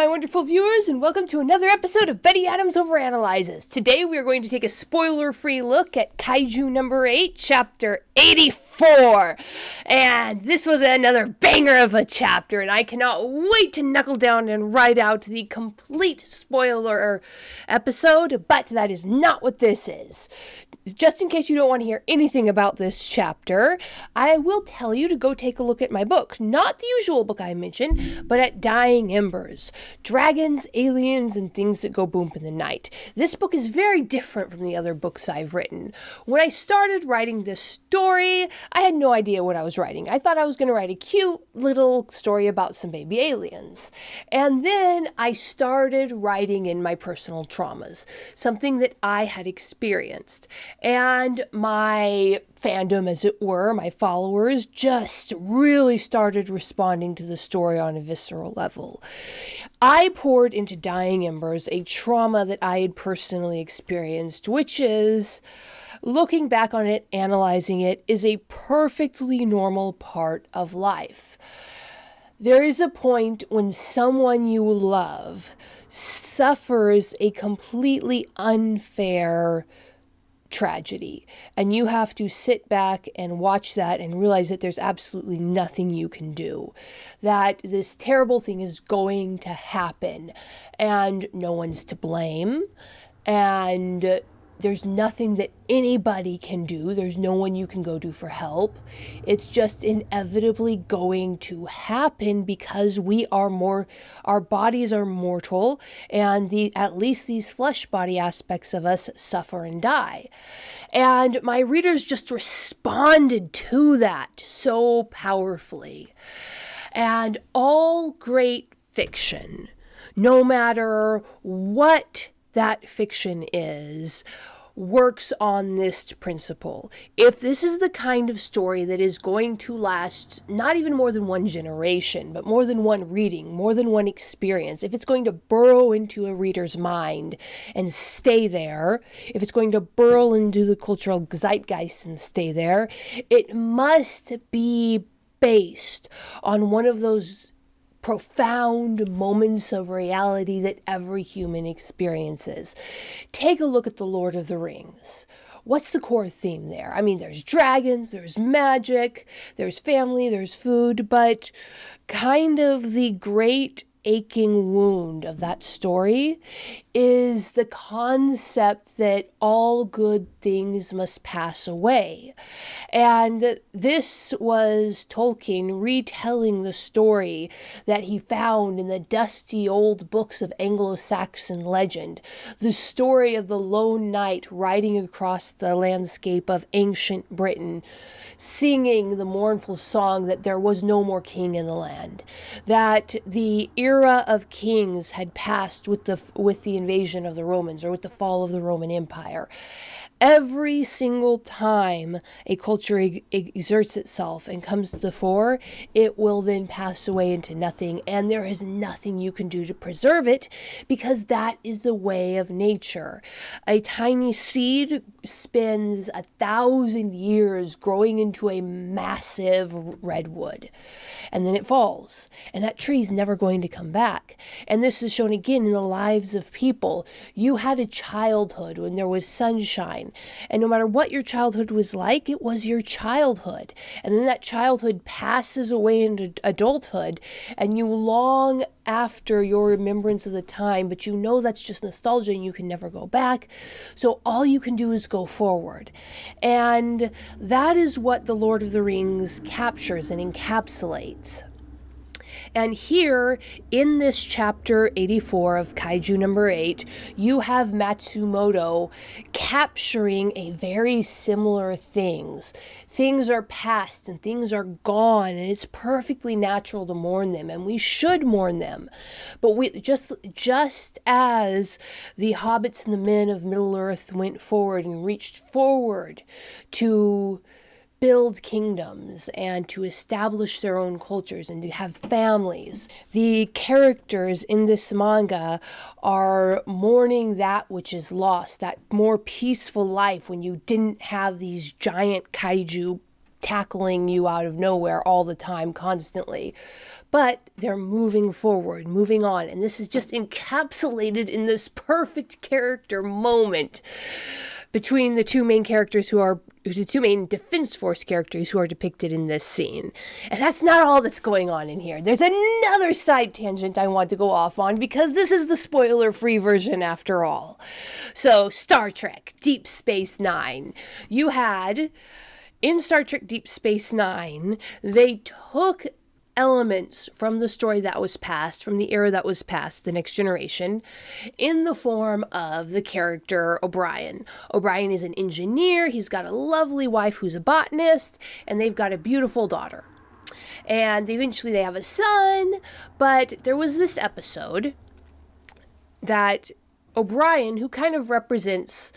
my wonderful viewers, and welcome to another episode of Betty Adams Overanalyzes. Today we are going to take a spoiler-free look at Kaiju number 8, chapter 84. And this was another banger of a chapter, and I cannot wait to knuckle down and write out the complete spoiler episode, but that is not what this is. Just in case you don't want to hear anything about this chapter, I will tell you to go take a look at my book. Not the usual book I mentioned, but at Dying Embers. Dragons, aliens, and things that go boom in the night. This book is very different from the other books I've written. When I started writing this story, I had no idea what I was writing. I thought I was going to write a cute little story about some baby aliens. And then I started writing in my personal traumas, something that I had experienced. And my fandom, as it were, my followers, just really started responding to the story on a visceral level. I poured into Dying Embers a trauma that I had personally experienced, which is, looking back on it, analyzing it, is a perfectly normal part of life. There is a point when someone you love suffers a completely unfair tragedy, and you have to sit back and watch that and realize that there's absolutely nothing you can do, that this terrible thing is going to happen and no one's to blame, and there's nothing that anybody can do. There's no one you can go to for help. It's just inevitably going to happen because our bodies are mortal, and at least these flesh body aspects of us suffer and die. And my readers just responded to that so powerfully. And all great fiction, no matter what that fiction is, works on this principle. If this is the kind of story that is going to last not even more than one generation, but more than one reading, more than one experience, if it's going to burrow into a reader's mind and stay there, if it's going to burrow into the cultural zeitgeist and stay there, it must be based on one of those profound moments of reality that every human experiences. Take a look at The Lord of the Rings. What's the core theme there? I mean, there's dragons, there's magic, there's family, there's food, but kind of the great aching wound of that story is the concept that all good things must pass away. And this was Tolkien retelling the story that he found in the dusty old books of Anglo-Saxon legend, the story of the lone knight riding across the landscape of ancient Britain, singing the mournful song that there was no more king in the land, that the era of kings had passed with the invasion of the Romans, or with the fall of the Roman Empire. Every single time a culture exerts itself and comes to the fore, it will then pass away into nothing, and there is nothing you can do to preserve it, because that is the way of nature. A tiny seed spends 1,000 years growing into a massive redwood, and then it falls, and that tree is never going to come back. And this is shown again in the lives of people. You had a childhood when there was sunshine, and no matter what your childhood was like, it was your childhood. And then that childhood passes away into adulthood, and you long after your remembrance of the time, but you know that's just nostalgia and you can never go back. So all you can do is go forward. And that is what The Lord of the Rings captures and encapsulates. And here, in this chapter 84 of Kaiju number 8, you have Matsumoto capturing a very similar things. Things are past and things are gone, and it's perfectly natural to mourn them, and we should mourn them. But we just as the hobbits and the men of Middle-earth went forward and reached forward to build kingdoms and to establish their own cultures and to have families, the characters in this manga are mourning that which is lost, that more peaceful life when you didn't have these giant kaiju tackling you out of nowhere all the time, constantly. But they're moving forward, moving on. And this is just encapsulated in this perfect character moment between the two main characters the two main Defense Force characters who are depicted in this scene. And that's not all that's going on in here. There's another side tangent I want to go off on because this is the spoiler-free version after all. So, Star Trek Deep Space Nine. In Star Trek Deep Space Nine, they took elements from the story that was past, from the era that was past, the Next Generation, in the form of the character O'Brien. O'Brien is an engineer, he's got a lovely wife who's a botanist, and they've got a beautiful daughter. And eventually they have a son, but there was this episode that O'Brien, who kind of represents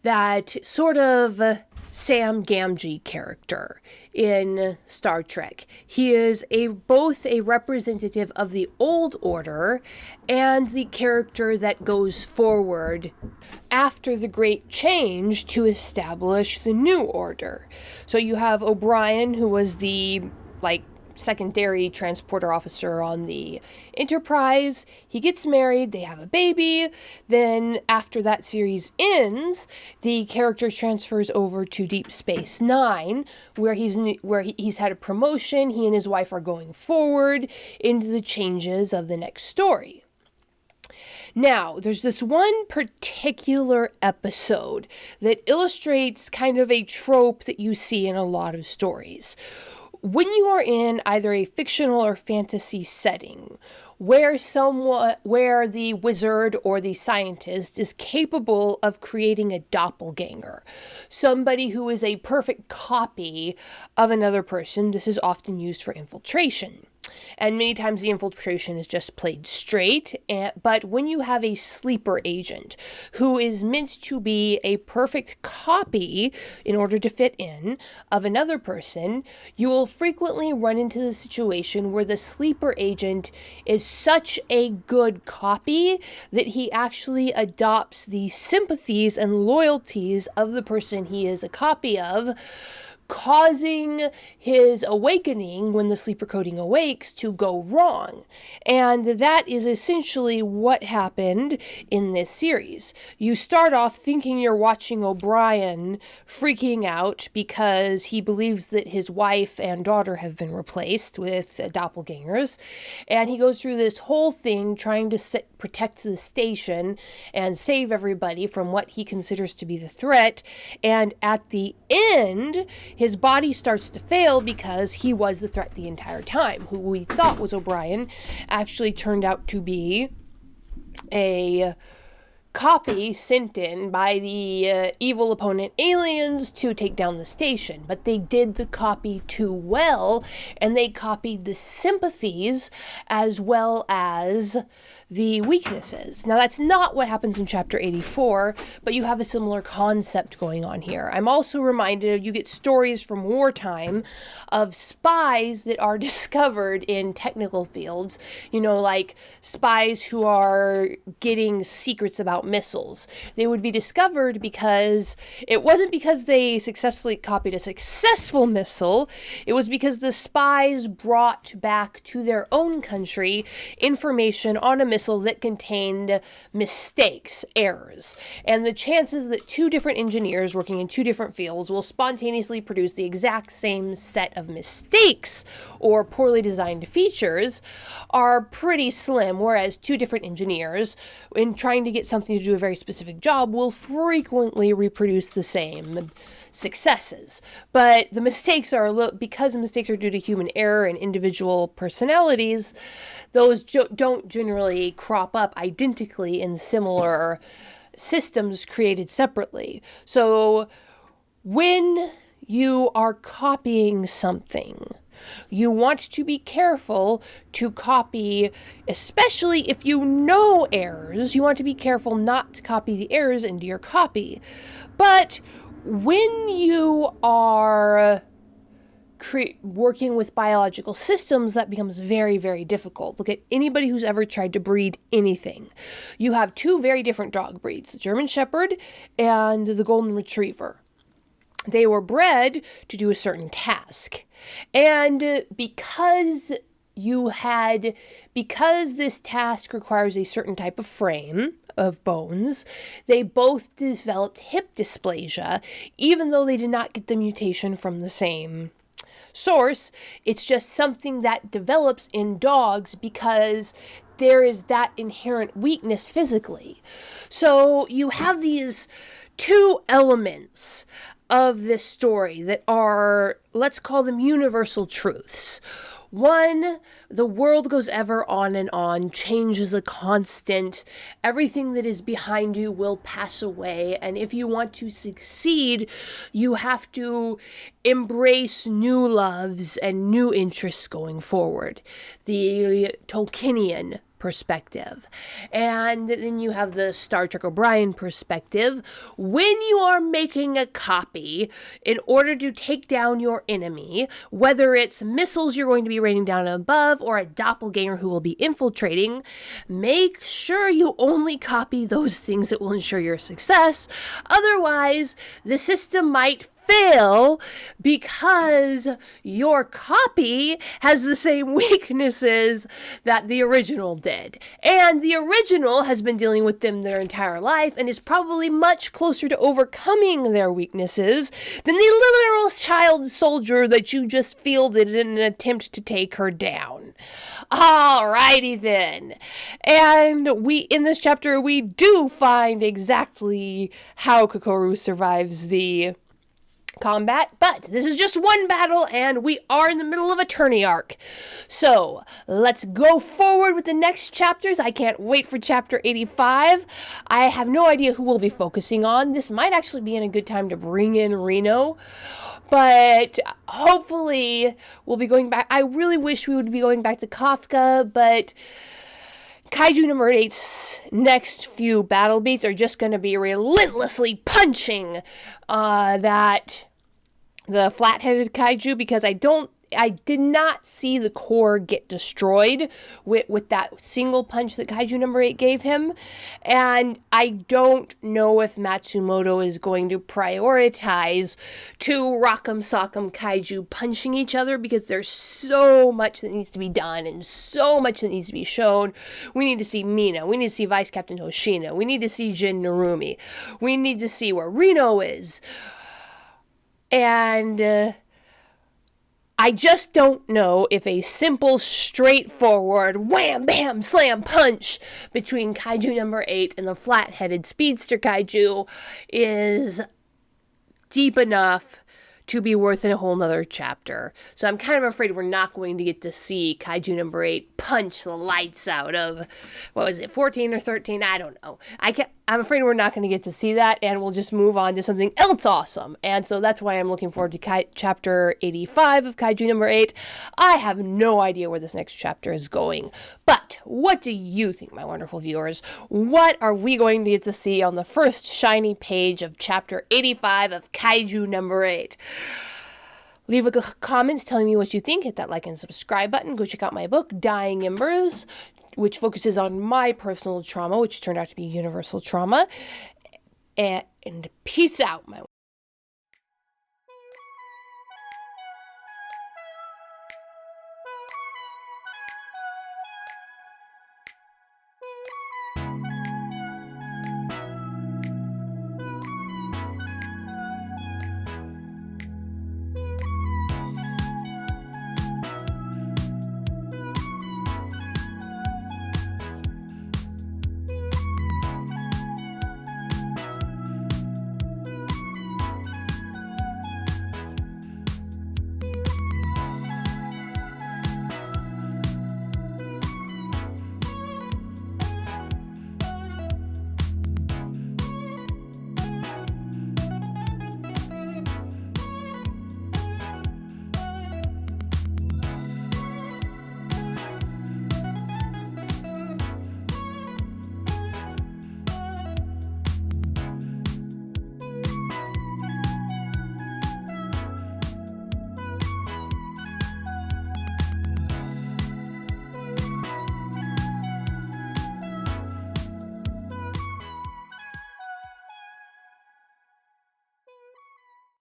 that sort of Sam Gamgee character in Star Trek. He is both a representative of the old order and the character that goes forward after the Great Change to establish the new order. So you have O'Brien, who was the secondary transporter officer on the Enterprise. He gets married, they have a baby. Then after that series ends, the character transfers over to Deep Space Nine, where he's had a promotion. He and his wife are going forward into the changes of the next story. Now, there's this one particular episode that illustrates kind of a trope that you see in a lot of stories. When you are in either a fictional or fantasy setting where the wizard or the scientist is capable of creating a doppelganger, somebody who is a perfect copy of another person, this is often used for infiltration. And many times the infiltration is just played straight. But when you have a sleeper agent who is meant to be a perfect copy in order to fit in of another person, you will frequently run into the situation where the sleeper agent is such a good copy that he actually adopts the sympathies and loyalties of the person he is a copy of, causing his awakening when the sleeper coding awakes to go wrong. And that is essentially what happened in this series. You start off thinking you're watching O'Brien freaking out because he believes that his wife and daughter have been replaced with doppelgangers. And he goes through this whole thing trying to protect the station and save everybody from what he considers to be the threat. And at the end, his body starts to fail because he was the threat the entire time. Who we thought was O'Brien actually turned out to be a copy sent in by the evil opponent aliens to take down the station. But they did the copy too well, and they copied the sympathies as well as the weaknesses. Now, that's not what happens in Chapter 84, but you have a similar concept going on here. I'm also reminded, you get stories from wartime of spies that are discovered in technical fields, like spies who are getting secrets about missiles. They would be discovered because it wasn't because they successfully copied a successful missile, it was because the spies brought back to their own country information on a missile that contained mistakes, errors. And the chances that two different engineers working in two different fields will spontaneously produce the exact same set of mistakes or poorly designed features are pretty slim, whereas two different engineers, in trying to get something to do a very specific job, will frequently reproduce the same successes. But the mistakes are because the mistakes are due to human error and individual personalities, those don't generally crop up identically in similar systems created separately. So when you are copying something, you want to be careful to copy, especially if you know errors, you want to be careful not to copy the errors into your copy. But when you are working with biological systems, that becomes very, very difficult. Look at anybody who's ever tried to breed anything. You have two very different dog breeds, the German Shepherd and the Golden Retriever. They were bred to do a certain task. And because this task requires a certain type of frame of bones, they both developed hip dysplasia, even though they did not get the mutation from the same source. It's just something that develops in dogs because there is that inherent weakness physically. So you have these two elements of this story that are, let's call them universal truths. One, the world goes ever on and on, change is a constant. Everything that is behind you will pass away. And if you want to succeed, you have to embrace new loves and new interests going forward. The Tolkienian perspective. And then you have the Star Trek O'Brien perspective. When you are making a copy in order to take down your enemy, whether it's missiles you're going to be raining down above or a doppelganger who will be infiltrating, make sure you only copy those things that will ensure your success. Otherwise, the system might fail because your copy has the same weaknesses that the original did. And the original has been dealing with them their entire life and is probably much closer to overcoming their weaknesses than the literal child soldier that you just fielded in an attempt to take her down. Alrighty then. And in this chapter, we do find exactly how Kokoru survives the combat, but this is just one battle and we are in the middle of a tourney arc. So let's go forward with the next chapters. I can't wait for chapter 85. I have no idea who we'll be focusing on. This might actually be in a good time to bring in Reno, but hopefully we'll be going back. I really wish we would be going back to Kafka, but Kaiju number 8's next few battle beats are just going to be relentlessly punching the flat-headed Kaiju, because I did not see the core get destroyed with that single punch that Kaiju number 8 gave him. And I don't know if Matsumoto is going to prioritize two Rock'em Sock'em Kaiju punching each other, because there's so much that needs to be done and so much that needs to be shown. We need to see Mina. We need to see Vice Captain Hoshina. We need to see Jin Narumi. We need to see where Reno is. And I just don't know if a simple, straightforward wham, bam, slam, punch between Kaiju number 8 and the flat-headed speedster Kaiju is deep enough to be worth a whole nother chapter. So I'm kind of afraid we're not going to get to see Kaiju number 8 punch the lights out of, 14 or 13? I don't know. I'm afraid we're not going to get to see that, and we'll just move on to something else awesome. And so that's why I'm looking forward to chapter 85 of Kaiju number 8. I have no idea where this next chapter is going. But what do you think, my wonderful viewers? What are we going to get to see on the first shiny page of chapter 85 of Kaiju number 8? Leave a comments telling me what you think. Hit that like and subscribe button. Go check out my book, Dying Embers, which focuses on my personal trauma, which turned out to be universal trauma. And peace out, my